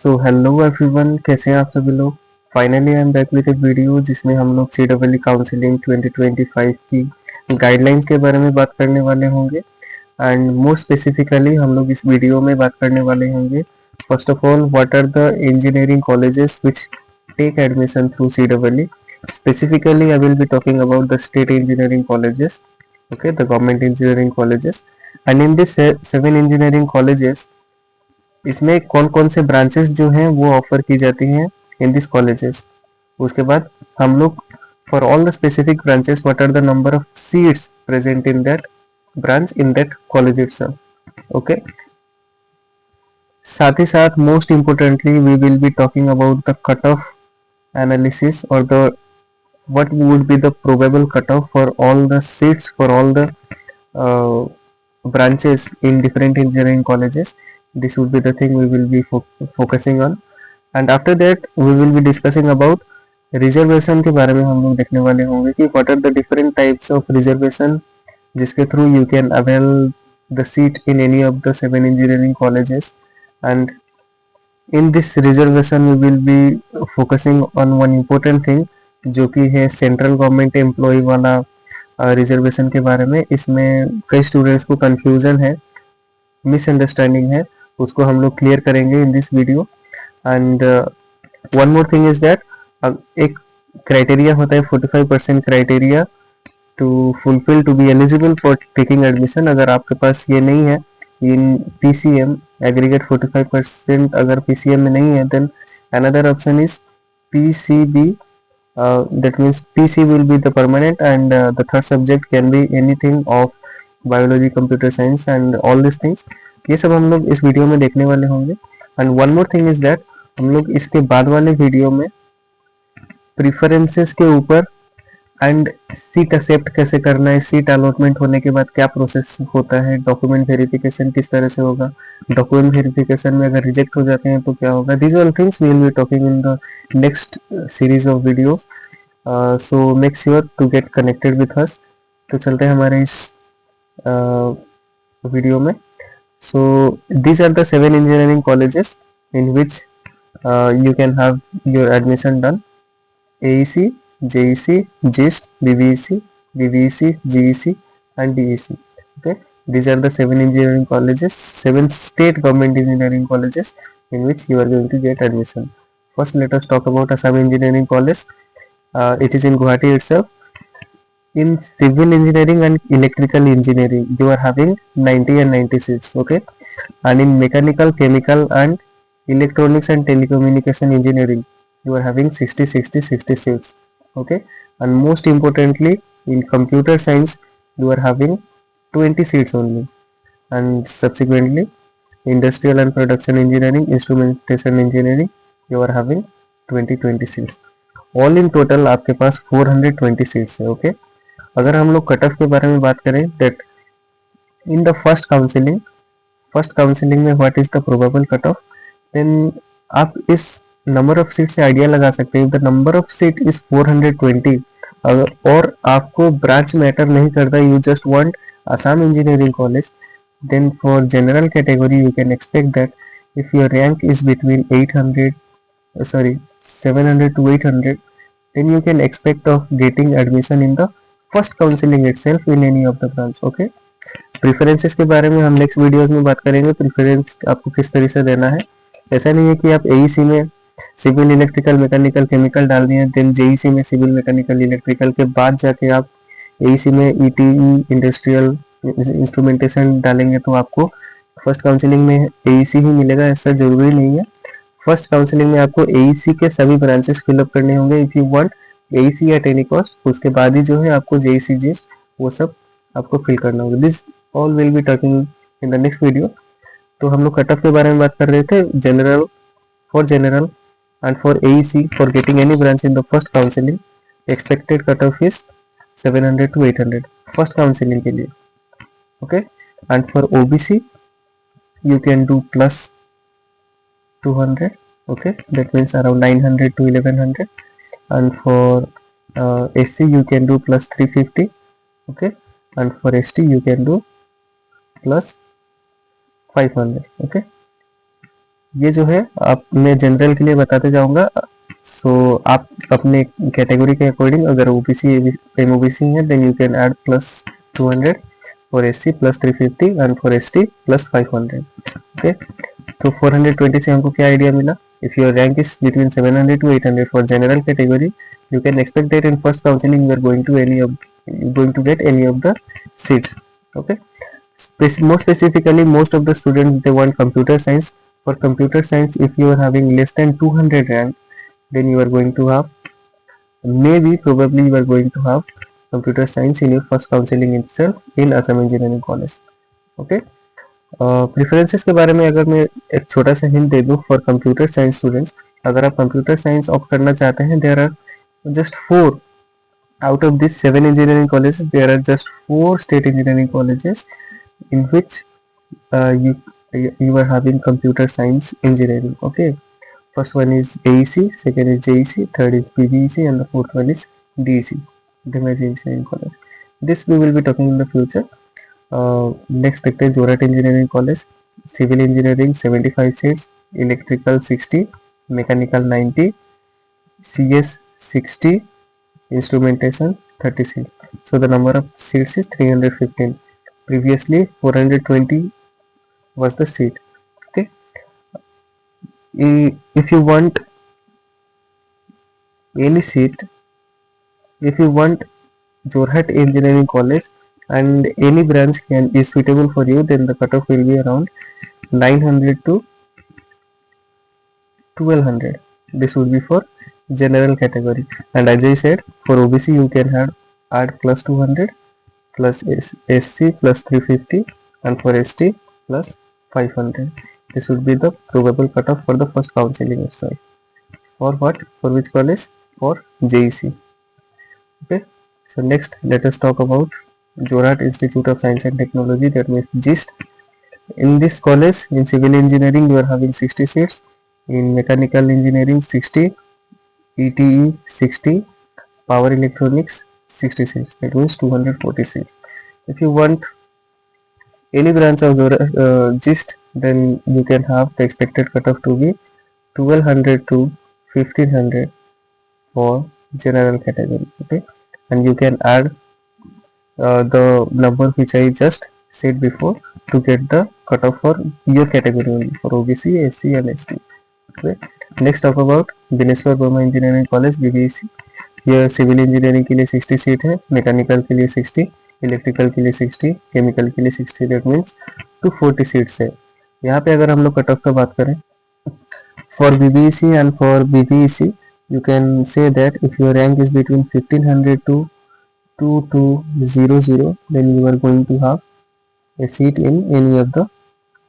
So hello everyone, कैसे हैं आप सभी लोग। Finally I am back with एक वीडियो जिसमें हम लोग CEE काउंसलिंग 2025 की गाइडलाइंस के बारे में बात करने वाले होंगे। एंड मोर स्पेसिफिकली हम लोग इस वीडियो में बात करने वाले होंगे, first of all, what are the engineering colleges which take admission through CEE. Specifically, I will be talking about the state engineering colleges, okay, the government engineering colleges. And in this seven engineering colleges, इसमें कौन कौन से branches जो हैं वो offer की जाती हैं इन दिस कॉलेजेस। उसके बाद हम लोग for all the specific branches what are the number of seats present in that branch in that college itself. Okay, साथ ही साथ most importantly we will be talking about the cut off analysis और the what would be the probable cutoff for all the seats for all the branches in different engineering colleges. This would be the thing we will be focusing on, and after that we will be discussing about reservation के बारे में हम लोग देखने वाले होंगे कि what are the different types of reservation जिसके through you can avail the seat in any of the 7 engineering colleges. And in this reservation we will be focusing on one important thing जो कि है central government employ वाला reservation के बारे में। इसमें कई स्टूडेंट्स को कंफ्यूजन है, मिसअंडरस्टैंडिंग है, उसको हम लोग क्लियर करेंगे in this video. And one more thing is that एक क्राइटेरिया होता है 45% criteria to fulfil to be eligible for taking admission. अगर आपके पास ये नहीं है इन PCM एग्रीगेट 45% अगर PCM में नहीं है, then another option is PCB. That means PC will be the permanent, and the third subject can be anything of biology, computer science and all these things. ये सब हम लोग इस वीडियो में देखने वाले होंगे। and one more thing is that हम लोग इसके बाद वाले वीडियो में प्रिफरेंसेस के ऊपर एंड सीट एक्सेप्ट कैसे करना है, सीट अलॉटमेंट होने के बाद क्या प्रोसेस होता है, डॉक्यूमेंट वेरिफिकेशन किस तरह से होगा, डॉक्यूमेंट वेरिफिकेशन में अगर रिजेक्ट हो जाते हैं तो क्या होगा, these all things we will be talking in the next series of videos. So make sure to get connected with us. तो चलते हैं हमारे इस वीडियो में। So these are the 7 engineering colleges in which you can have your admission done: AEC, JEC, GIST, BVEC, VVEC, GEC and DEC. Okay, these are the 7 engineering colleges, 7 state government engineering colleges in which you are going to get admission. First, let us talk about Assam Engineering College. It is in Guwahati itself. In civil engineering and electrical engineering, you are having 90 and 90 seats. Okay, and in mechanical, chemical and electronics and telecommunication engineering, you are having 60 60 60 seats. Okay, and most importantly in computer science you are having 20 seats only. And subsequently industrial and production engineering, instrumentation engineering, you are having 20 seats. All in total आपके पास 420 seats है। Okay, अगर हम लोग cut off के बारे में बात करें, that in the first counselling में what is the probable cut off, then आप इस नंबर ऑफ सीट से आइडिया लगा सकते हैं। The number of seat is 420 और आपको ब्रांच मैटर नहीं करता, you just want Assam Engineering College, then for general category you can expect that if your rank is between 700 to 800, then you can expect of getting admission in the first counseling itself in any of the branch. Okay, preferences के बारे में हम next videos में बात करेंगे, preference आपको किस तरह से देना है। ऐसा नहीं है कि आप AEC में सिविल इलेक्ट्रिकल मैकेनिकल केमिकल डाल दिए, देन JEC में सिविल मैकेनिकल इलेक्ट्रिकल के बाद जाके आप AEC में ETE इंडस्ट्रियल इंस्ट्रूमेंटेशन डालेंगे तो आपको फर्स्ट काउंसलिंग में AEC ही मिलेगा, ऐसा जरूरी नहीं है। फर्स्ट काउंसलिंग में आपको AEC के सभी ब्रांचेस फिलअप करने होंगे if you want AEC at any cost. उसके बाद ही जो है आपको JEC GIST वो सब आपको फिल करना होगा। This all will be talking in the next video. तो हम लोग कट ऑफ के बारे में बात कर रहे थे। General and for AEC for getting any branch in the first counseling expected cutoff is 700 to 800 first counseling के लिए। okay, and for OBC you can do plus 200. okay, that means around 900 to 1100, and for SC you can do plus 350. okay, and for ST you can do plus 500. okay, ये जो है आप मैं general के लिए बताते जाऊंगा। सो आप अपने कैटेगरी के अकॉर्डिंग अगर ओबीसी एमओबीसी है then you can add plus 200, for SC plus 350 and for ST plus 500। Okay, तो 420 से हमको क्या आइडिया मिला? If your rank is between 700 to 800 for general category, you can expect that in first counseling you are going to get any of the seats. Okay, more specifically most of the students they want computer science. For computer science, if you are having less than 200 rank, then you are going to have, maybe probably you are going to have computer science in your first counseling itself in Assam Engineering College. Okay, preferences के बारे में अगर मैं एक छोटा सा hint दे दूं for computer science students, अगर आप कंप्यूटर साइंस ऑप्ट करना चाहते हैं, there are just 4 out of these 7 engineering colleges. There are just 4 state engineering colleges in which you are having computer science engineering. Okay, first one is AEC, second is JEC, third is BBEC, and the fourth one is DEC, Dhemaji Engineering College. This we will be talking in the future. Next देखते हैं Jorhat engineering college, civil engineering 75 seats, electrical 60, mechanical 90, CS 60, instrumentation 30 seats. So the number of seats is 315. Previously 420 was the seat. Okay, if you want any seat, if you want Jorhat Engineering College and any branch is suitable for you, then the cutoff will be around 900 to 1200. This would be for general category, and as I said, for OBC you can add plus 200, plus SC plus 350, and for ST plus 500. This would be the probable cutoff for the first counseling itself. For what? For which college? For JEC. Okay, so next let us talk about Jorhat Institute of Science and Technology, that means GIST. In this college, in civil engineering you are having 60 seats, in mechanical engineering 60, ETE 60, power electronics 66, that means 240 seats. If you want any branch of GIST, then you can have the expected cutoff to be 1200 to 1500 for general category. Okay, and you can add the number which I just said before to get the cutoff for your category only, for OBC, SC and ST. Okay, next talk about Bineshwar Burma Engineering College BBEC. यह civil engineering के लिए 60 seat है, mechanical के लिए 60, electrical के लिए 60, chemical के लिए 60, दैट मीन्स 240 सीट्स है। यहाँ पे अगर हम लोग कट ऑफ का बात करें for BVEC and for BVEC, you can say that if your rank is between 1500 to 2200, then you are going to have a seat in any of the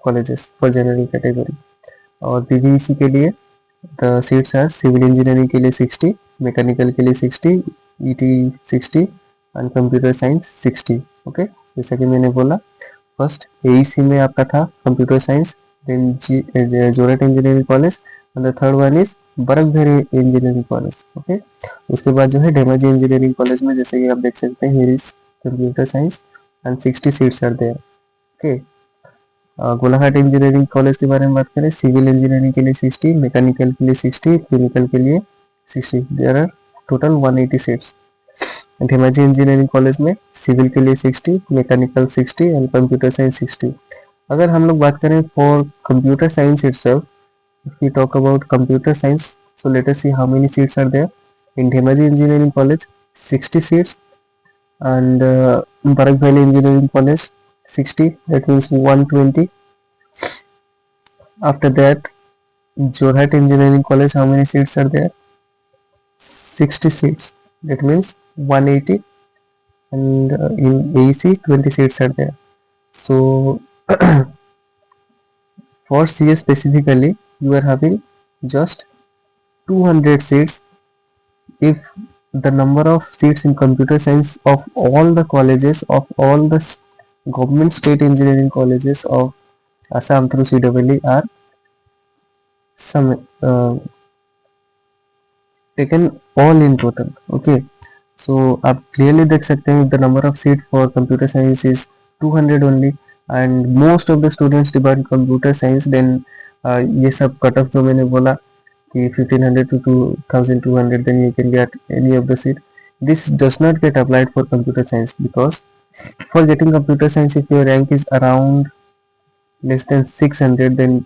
colleges for general category. और बीबीईसी के लिए the seats are civil engineering के लिए 60, mechanical के लिए 60, ET 60 and computer science 60. Okay, जैसा कि मैंने बोला फर्स्ट AEC में आपका था computer science, then Jorhat engineering college, and the third one is Barak Valley engineering college. Okay, उसके बाद जो है धेमाजी इंजीनियरिंग कॉलेज में जैसे कि आप देख सकते हैं here is computer science and 60 seats are there. Okay, Golaghat engineering college के बारे में बात करें, सिविल इंजीनियरिंग के लिए 60, मैकेनिकल के लिए 60, केमिकल के लिए 60, there are total 180 seats. Dhemaji engineering college में सिविल के लिए 60, मैकेनिकल 60 एंड कंप्यूटर साइंस 60. अगर हम लोग बात करें for computer science itself, if we talk about computer science, so let us see how many seats are there. In Dhemaji engineering college 60 seats, and Barak Valley Engineering College 60, that means 120. After that, Jorhat Engineering College, how many seats are there? 60 seats, that means 180, and in AEC 20 seats are there. So for CS specifically, you are having just 200 seats. If the number of seats in computer science of all the colleges, of all the government state engineering colleges of Assam through CEE are some taken all in total. Okay, so आप clearly देख सकते हैं the number of seat for computer science is 200 only, and most of the students demand computer science, then ये सब cut off जो मैंने बोला कि 1500 to 2200, then you can get any of the seat. This does not get applied for computer science because for getting computer science, if your rank is around less than 600, then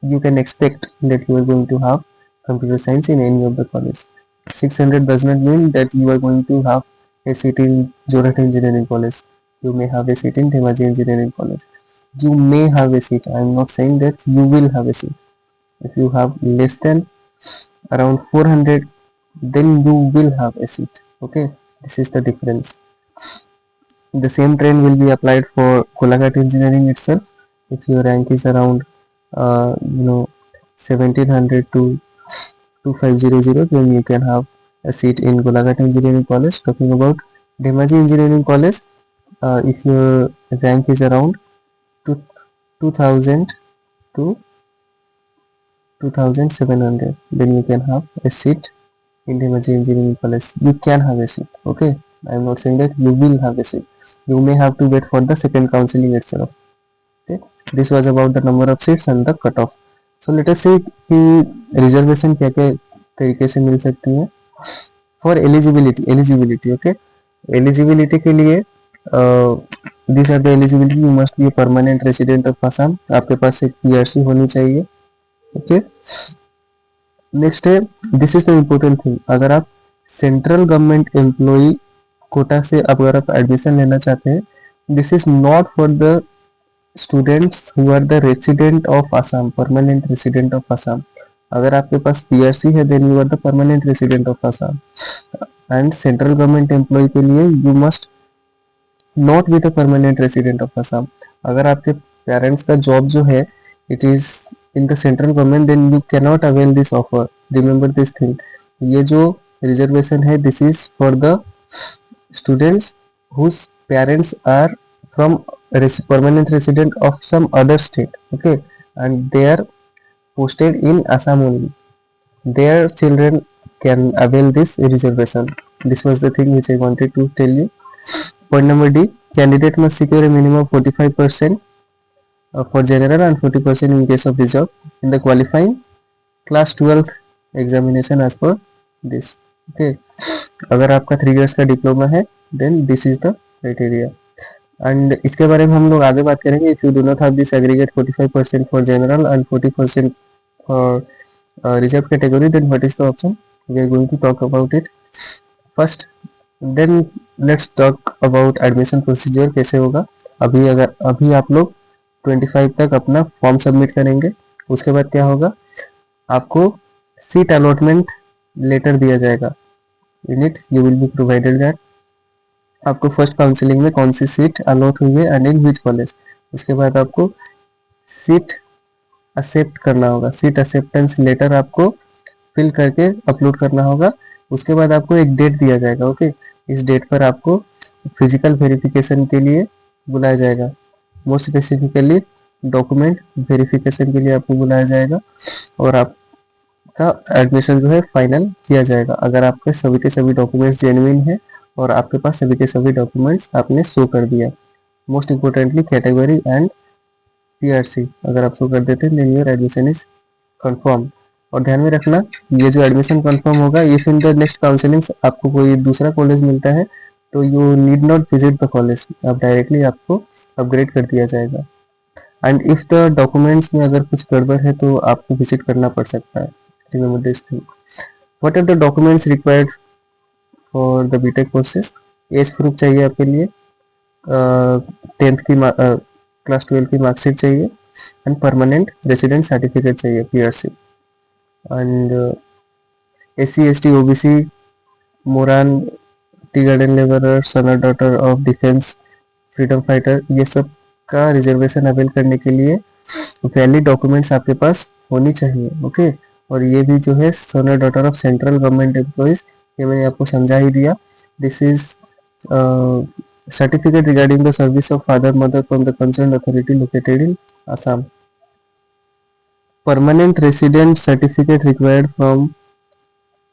you can expect that you are going to have computer science in any of the college. 600 does not mean that you are going to have a seat in Jorhat Engineering College. You may have a seat in Dhemaji Engineering College. You may have a seat. I am not saying that you will have a seat. If you have less than around 400, then you will have a seat. Okay, this is the difference. The same trend will be applied for Kolaghat Engineering itself. If your rank is around 1700 to 2500, then you can have a seat in Golaghat Engineering College. Talking about Dhemaji Engineering College, if your rank is around 2000 to 2700, then you can have a seat in Dhemaji Engineering College. You can have a seat. Okay, I am not saying that you will have a seat. You may have to wait for the second counseling itself. Okay, this was about the number of seats and the cutoff. So let us see कि reservation क्या क्या तरीके से मिल सकती है. For eligibility okay, eligibility के लिए this are the eligibility. You must be permanent resident of Assam. आपके पास एक पीआरसी होनी चाहिए. ओके, नेक्स्ट है, this is the important thing. अगर आप सेंट्रल गवर्नमेंट एम्प्लॉई कोटा से अगर आप एडमिशन लेना चाहते हैं, this is not for the students who are the resident of Assam, permanent resident of Assam. अगर आपके पास पीआरसी है, then you are the permanent resident of Assam. And central government employee के लिए you must not be the permanent resident of Assam. अगर आपके parents का job जो है it is in the central government, then you cannot avail this offer. Remember this thing. ये जो reservation है, this is for the students whose parents are from permanent resident of some other state, okay, and they are posted in Assam only. Their children can avail this reservation. This was the thing which I wanted to tell you. Point number D, candidate must secure a minimum of 45% for general and 40% in case of reserve in the qualifying class 12th examination as per this. Okay, अगर आपका 3 years का diploma है, then this is the criteria. And इसके बारे में हम लोग आगे बात करेंगे. If you do not have this aggregate 45% for general and 40% for reserve category, then what is the option, we are going to talk about it first. Then let's talk about admission procedure कैसे होगा. अभी आप लोग 25 तक अपना form submit करेंगे. उसके बाद क्या होगा, आपको सीट अलॉटमेंट लेटर दिया जाएगा. In it you will be provided that आपको फर्स्ट काउंसलिंग में कौन सी सीट अलॉट हुई है एंड इन विच कॉलेज. उसके बाद आपको सीट एक्सेप्ट करना होगा. सीट एक्सेप्टेंस लेटर आपको फिल करके अपलोड करना होगा. उसके बाद आपको एक डेट दिया जाएगा. ओके, इस डेट पर आपको फिजिकल वेरिफिकेशन के लिए बुलाया जाएगा. मोस्ट स्पेसिफिकली डॉक्यूमेंट वेरिफिकेशन के लिए आपको बुलाया जाएगा और आपका एडमिशन जो है फाइनल किया जाएगा. अगर आपके सभी के सभी डॉक्यूमेंट्स जेन्युइन है और आपके पास सभी के सभी डॉक्यूमेंट्स आपने शो कर दिया. Most importantly category and PRC अगर आप शो कर देते हैं, then your admission is confirm. और ध्यान में रखना, ये जो एडमिशन कंफर्म होगा, if in the next counselling आपको कोई दूसरा कॉलेज मिलता है तो you need not visit the college, आप डायरेक्टली आपको अपग्रेड कर दिया जाएगा. एंड इफ द डॉक्यूमेंट्स में अगर कुछ गड़बड़ है तो आपको विजिट करना पड़ सकता है. Remember this thing. What are the documents required for the BTech courses. Age proof चाहिए आपके लिए, 10th की क्लास 12 की मार्कशीट चाहिए एंड परमानेंट रेसिडेंट सर्टिफिकेट चाहिए PRC. And SC ST OBC Moran tea garden labourer son और daughter of defence freedom fighter, ये सब का रिजर्वेशन अवेल करने के लिए वैलिड डॉक्यूमेंट्स आपके पास होनी चाहिए. ओके, और ये भी जो है सन और daughter of central government employees, ये मैंने आपको समझा ही दिया. This is certificate regarding the service of father mother from the concern authority located in Assam. Permanent resident certificate required from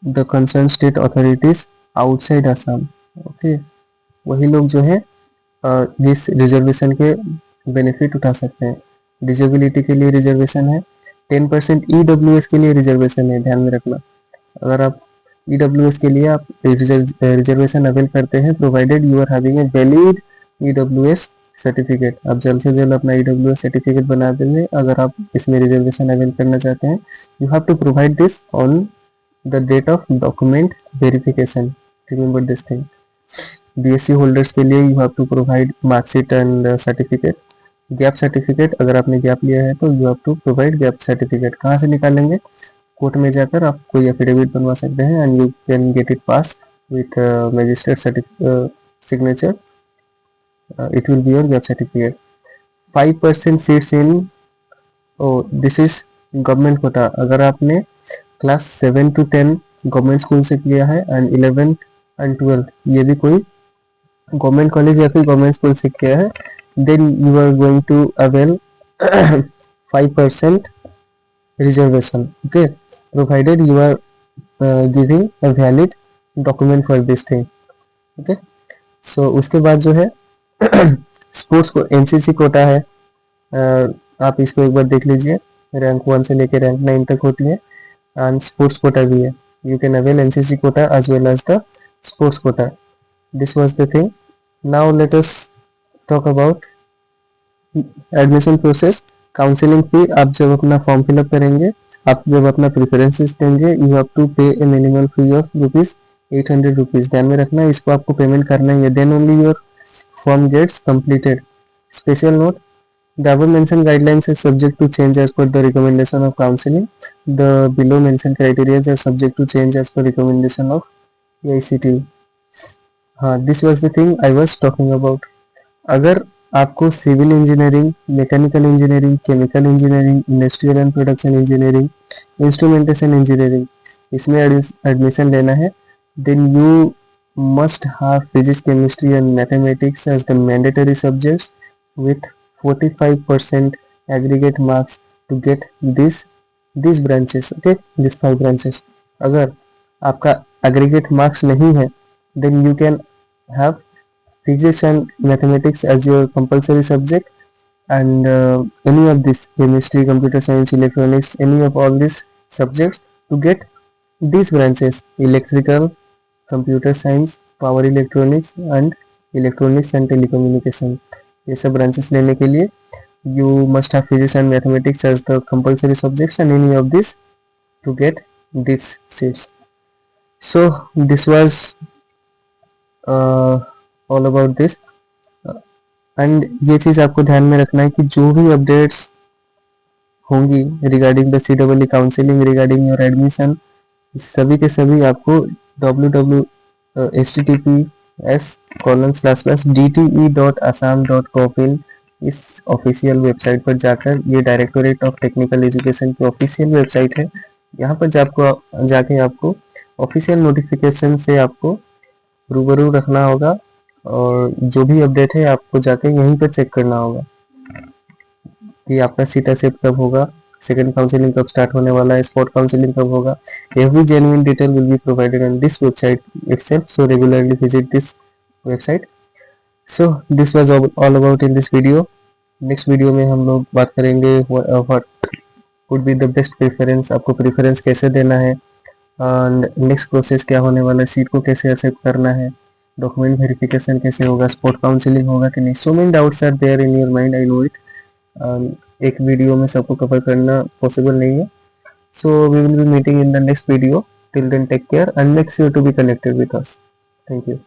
the concern state authorities outside Assam. Okay, वही लोग जो है इस रिजर्वेशन के बेनिफिट उठा सकते हैं. डिसेबिलिटी के लिए रिजर्वेशन है, 10% EWS के लिए रिजर्वेशन है, ध्यान में रखना। अगर आप EWS के लिए आप रिजर्वेशन अवेल करते हैं, provided you are having a valid EWS certificate. आप जल्द से जल्द अपना EWS सर्टिफिकेट बना देंगे अगर आप इसमें रिजर्वेशन अवेल करना चाहते हैं। You have to provide this on the date of document verification, remember this thing. BSc holders के लिए you have to provide marksheet and certificate. Gap certificate, अगर आपने गैप लिया है तो you have to provide gap certificate. कहाँ से निकालेंगे? कोर्ट में जाकर आप कोई एफिडेविट बनवा सकते हैं and you can get it pass with magistrate signature, it will be your gap certificate. 5% seats in, this is government quota. अगर आपने क्लास 7 to 10 गवर्नमेंट स्कूल से किया है एंड 11th एंड 12th ये भी कोई गवर्नमेंट कॉलेज या फिर गवर्नमेंट स्कूल से किया है, then you are going to avail 5% reservation, okay, provided you are giving a valid document for this thing, okay. So उसके बाद जो है स्पोर्ट्स को एनसीसी कोटा है, आप इसको एक बार देख लीजिए, रैंक 1 से लेकर रैंक 9 तक होती है एंड स्पोर्ट्स कोटा भी है। You can avail NCC quota as well as the sports quota. This was the thing. Now let us talk about admission process. Counselling fee, आप जब अपना फॉर्म फिलअप करेंगे, आप जब अपना प्रेफरेंसेस देंगे, यू हैव टू पे ए मिनिमम फी ऑफ ₹800। ध्यान में रखना, इसको आपको पेमेंट करना ही है, then only your form gets completed. Special note: the above mentioned guidelines are subject to change as per the recommendation of counseling. The below mentioned criteria are subject to change as per recommendation of AICTE. हाँ, this was the thing I was talking about. अगर आपको civil engineering, mechanical engineering, chemical engineering, industrial and production engineering, instrumentation engineering इसमें admission लेना है, then you must have physics, chemistry and mathematics as the mandatory subjects with 45% aggregate marks to get these branches, okay, these 5 branches. अगर आपका aggregate marks नहीं है, then you can have physics and mathematics as your compulsory subject and any of this chemistry, computer science, electronics, any of all these subjects to get these branches: electrical, computer science, power electronics and telecommunication. ये सब branches लेने के लिए you must have physics and mathematics as the compulsory subjects and any of this to get this seats. So this was all about this and ये चीज़ आपको ध्यान में रखना है कि जो भी अपडेट्स होंगी regarding the CEE counselling, regarding your admission, सभी के सभी आपको https://dte.assam.gov.in इस ऑफिशियल वेबसाइट पर जाकर, ये डायरेक्टोरेट ऑफ टेक्निकल एजुकेशन की ऑफिशियल वेबसाइट है, यहाँ पर जाके आपको ऑफिशियल नोटिफिकेशन से आपको रूबरू रखना होगा और जो भी अपडेट है आपको जाके यहीं पर चेक करना होगा कि आपका सीट एक्सेप्ट कब होगा, सेकेंड काउंसलिंग कब स्टार्ट होने वाला है, स्पॉट काउंसलिंग कब होगा। Every genuine detail will be provided on this website itself, so regularly visit this website. So this was all about in this video. Next video में हम लोग बात करेंगे what would be the best preference, आपको preference कैसे देना है and next process क्या होने वाला है, सीट को कैसे एक्सेप्ट करना है, डॉक्यूमेंट वेरिफिकेशन कैसे होगा, स्पॉट काउंसलिंग होगा कि नहीं। So many doubts are there in your mind, I know it. एक वीडियो में सबको कवर करना पॉसिबल नहीं है, so we will be meeting in the next video. Till then, take care and make sure to be connected with us. Thank you.